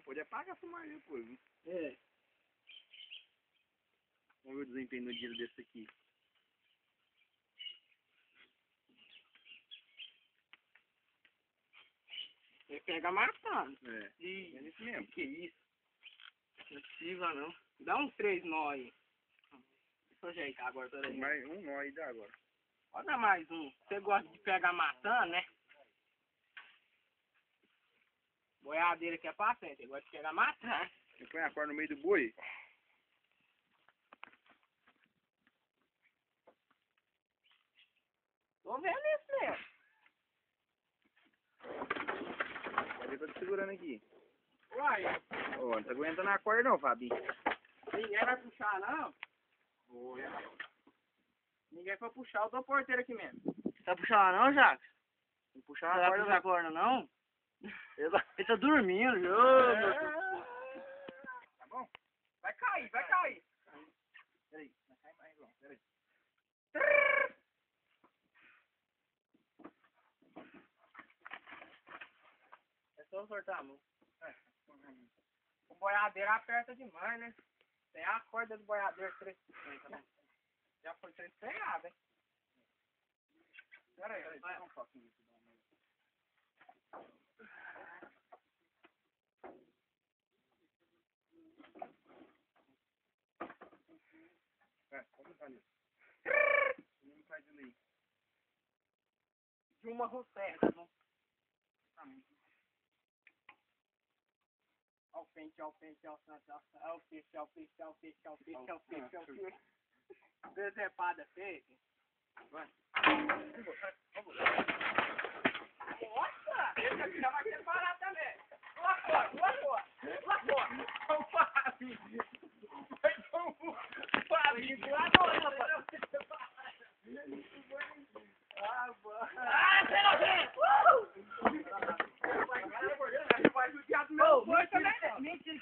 pode apagar a fumaça depois, viu? É. Vamos ver o desempenho no dia desse aqui. Ele pega matando. É. E... É isso mesmo. Que isso? Não é possível, não. Dá uns 3 nó aí. Deixa eu ajeitar agora, peraí. Mais um nó aí dá agora. Pode dar mais um. Você gosta de pegar maçã, né? Boiadeira que é pra frente. Você gosta de pegar maçã. Você põe a corda no meio do boi. Tô vendo isso mesmo. Cadê que eu tô segurando aqui? Uai, Ô, não tá aguentando a corda não, Fabinho. ninguém vai puxar, não? Oi. Ninguém vai puxar. Eu tô porteiro aqui mesmo. Tá puxando não, Jacques? Não puxar Não a vai corda puxar a não. corda, não? Ele tá dormindo, meu Deus. Tá bom? Vai cair, vai cair. Peraí, não cai mais não. Peraí. É só soltar a mão. O boiadeiro aperta demais, né? Tem a corda do boiadeiro 350, né? Já foi 300, hein? Pera aí, vai. Um pouquinho. Vamos ali. Não faz delay. De uma roçada, não? Ó o pente, ó o pente, ó o santo, ó o peixe, ó o peixe, ó o peixe, ó o peixe, ó o peixe, ó o peixe. Desepada feita. Vai. Nossa! Esse aqui já vai ter parado também. Lá fora, lá fora, lá fora. O Fábio. Vai tomar o Fábio lá